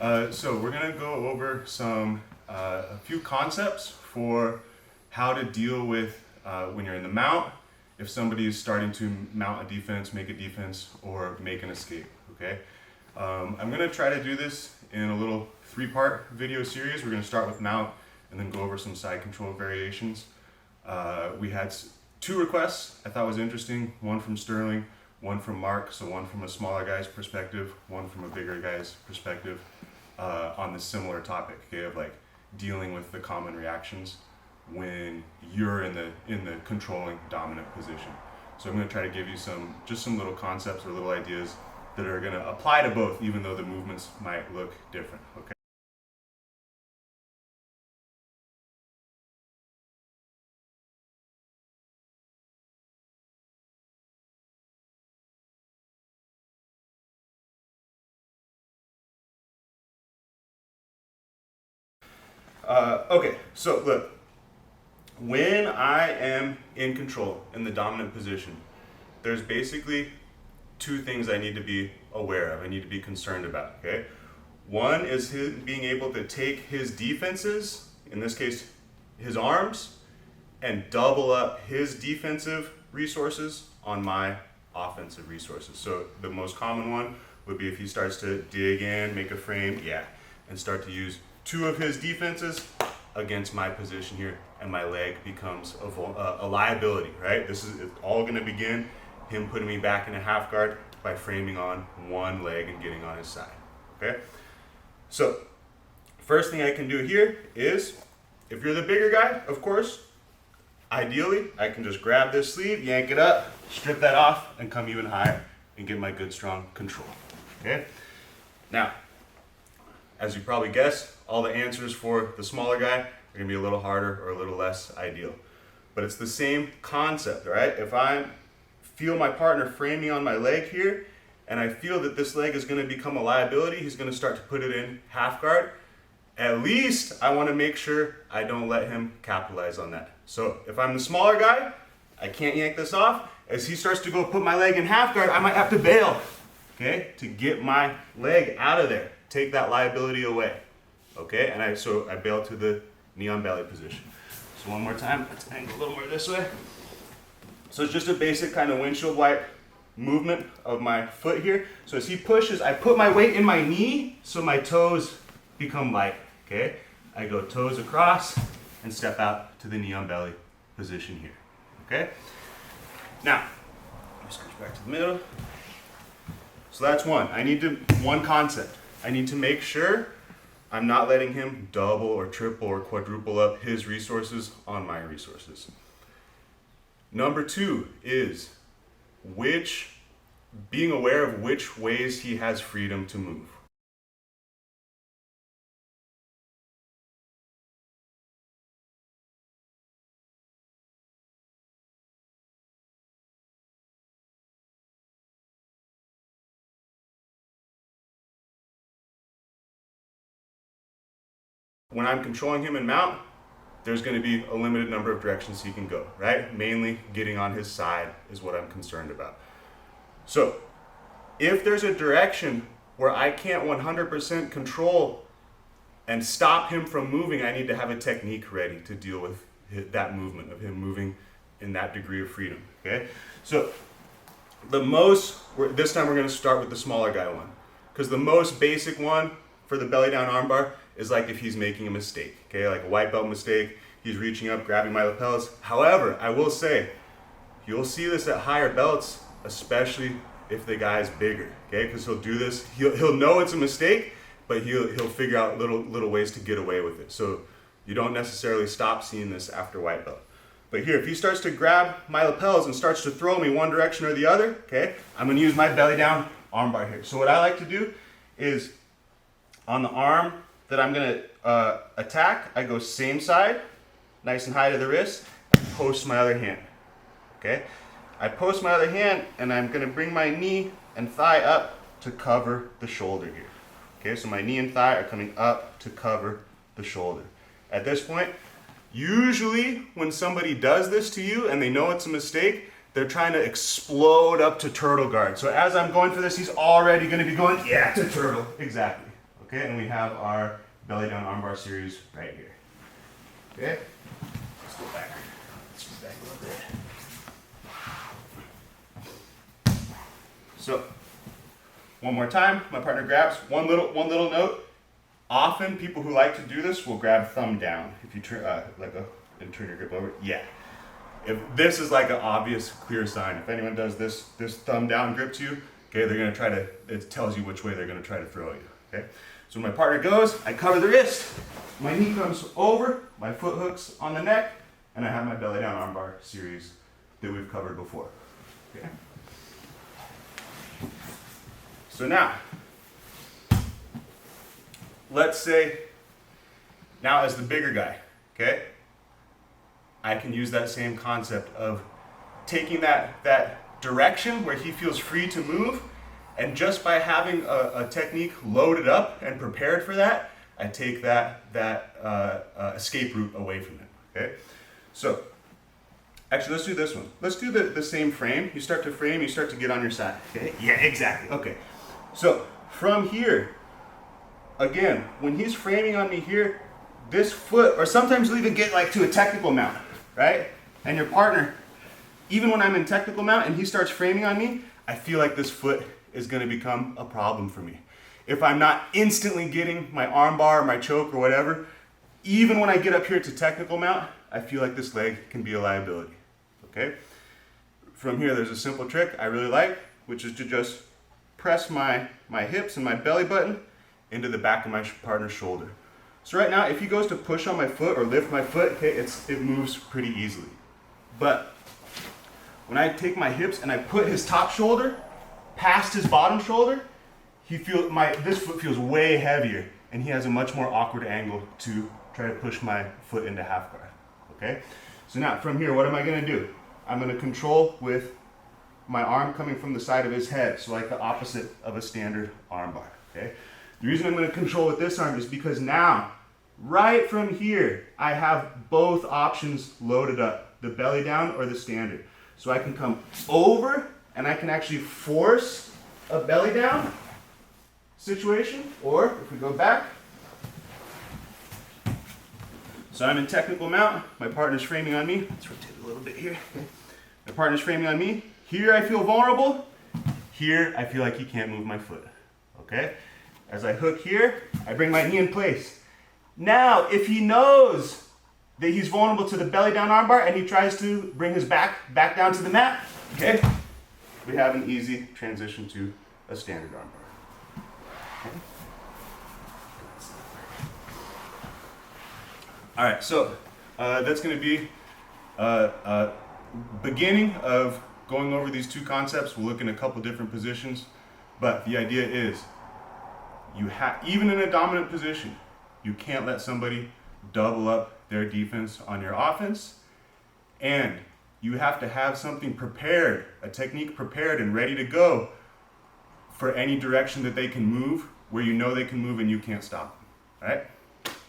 So we're gonna go over a few concepts for how to deal with when you're in the mount, if somebody is starting to mount a defense, make a defense, or make an escape, okay? I'm gonna try to do this in a little three-part video series. We're gonna start with mount and then go over some side control variations. We had two requests I thought was interesting, one from Sterling, one from Mark, so one from a smaller guy's perspective, one from a bigger guy's perspective on this similar topic, okay, of like dealing with the common reactions when you're in the controlling dominant position. So I'm going to try to give you some little concepts or little ideas that are going to apply to both, even though the movements might look different, okay? Okay, so look, when I am in control in the dominant position, there's basically two things I need to be aware of, I need to be concerned about, okay? One is being able to take his defenses, in this case, his arms, and double up his defensive resources on my offensive resources. So the most common one would be if he starts to dig in, make a frame, and start to use two of his defenses against my position here, and my leg becomes a liability, right? This is all going to begin him putting me back in a half guard by framing on one leg and getting on his side, okay? So first thing I can do here is, if you're the bigger guy, of course, ideally, I can just grab this sleeve, yank it up, strip that off, and come even higher and get my good, strong control, okay? Now, as you probably guessed, all the answers for the smaller guy are gonna be a little harder or a little less ideal. But it's the same concept, right? If I feel my partner framing on my leg here, and I feel that this leg is gonna become a liability, he's gonna start to put it in half guard, at least I wanna make sure I don't let him capitalize on that. So if I'm the smaller guy, I can't yank this off. As he starts to go put my leg in half guard, I might have to bail, okay? To get my leg out of there, take that liability away, okay? And I bail to the knee on belly position. So one more time, let's angle a little more this way. So it's just a basic kind of windshield wipe movement of my foot here. So as he pushes, I put my weight in my knee so my toes become light, okay? I go toes across and step out to the knee on belly position here, okay? Now, let's scooch back to the middle. So that's one concept. I need to make sure I'm not letting him double or triple or quadruple up his resources on my resources. Number two is being aware of which ways he has freedom to move. When I'm controlling him in mount, there's going to be a limited number of directions he can go, right? Mainly getting on his side is what I'm concerned about. So if there's a direction where I can't 100% control and stop him from moving, I need to have a technique ready to deal with that movement of him moving in that degree of freedom, okay? So this time we're going to start with the smaller guy one, because the most basic one for the belly down armbar is like if he's making a mistake, okay? Like a white belt mistake, he's reaching up, grabbing my lapels. However, I will say, you'll see this at higher belts, especially if the guy's bigger, okay? Because he'll do this, he'll know it's a mistake, but he'll figure out little ways to get away with it. So you don't necessarily stop seeing this after white belt. But here, if he starts to grab my lapels and starts to throw me one direction or the other, okay, I'm gonna use my belly down armbar here. So what I like to do is, on the arm that I'm gonna attack, I go same side, nice and high to the wrist, and post my other hand, okay? I post my other hand and I'm gonna bring my knee and thigh up to cover the shoulder here. Okay, so my knee and thigh are coming up to cover the shoulder. At this point, usually when somebody does this to you and they know it's a mistake, they're trying to explode up to turtle guard. So as I'm going for this, he's already gonna be going, to turtle, exactly, Okay, and we have our belly down armbar series right here. Okay, let's go back. Let's go back a little bit. So, one more time, my partner grabs one little note. Often, people who like to do this will grab thumb down. If you turn and turn your grip over, yeah. If this is like an obvious, clear sign, if anyone does this thumb down grip to you, okay, they're gonna try to. It tells you which way they're gonna try to throw you. Okay, so when my partner goes, I cover the wrist. My knee comes over, my foot hooks on the neck, and I have my belly down armbar series that we've covered before. Okay. So now, let's say, now as the bigger guy, okay, I can use that same concept of taking that direction where he feels free to move, and just by having a technique loaded up and prepared for that, I take that escape route away from him, okay? So, actually let's do this one. Let's do the same frame. You start to frame, you start to get on your side, okay? Yeah, exactly, okay. So, from here, again, when he's framing on me here, this foot, or sometimes you'll even get like to a technical mount, right? And your partner, even when I'm in technical mount and he starts framing on me, I feel like this foot is gonna become a problem for me. If I'm not instantly getting my arm bar or my choke or whatever, even when I get up here to technical mount, I feel like this leg can be a liability, okay? From here, there's a simple trick I really like, which is to just press my hips and my belly button into the back of my partner's shoulder. So right now, if he goes to push on my foot or lift my foot, okay, it moves pretty easily. But when I take my hips and I put his top shoulder past his bottom shoulder, this foot feels way heavier, and he has a much more awkward angle to try to push my foot into half guard. Okay? So now from here, what am I gonna do? I'm gonna control with my arm coming from the side of his head, so like the opposite of a standard arm bar. Okay? The reason I'm gonna control with this arm is because now, right from here, I have both options loaded up, the belly down or the standard. So I can come over and I can actually force a belly down situation, or if we go back, so I'm in technical mount, my partner's framing on me, let's rotate a little bit here, my partner's framing on me, here I feel vulnerable, here I feel like he can't move my foot, okay? As I hook here, I bring my knee in place. Now, if he knows that he's vulnerable to the belly down armbar and he tries to bring his back down to the mat, okay? We have an easy transition to a standard armbar. Okay. All right, so that's going to be beginning of going over these two concepts. We'll look in a couple different positions, but the idea is even in a dominant position, you can't let somebody double up their defense on your offense, and you have to have something prepared, a technique prepared and ready to go for any direction that they can move, where you know they can move and you can't stop them, all right?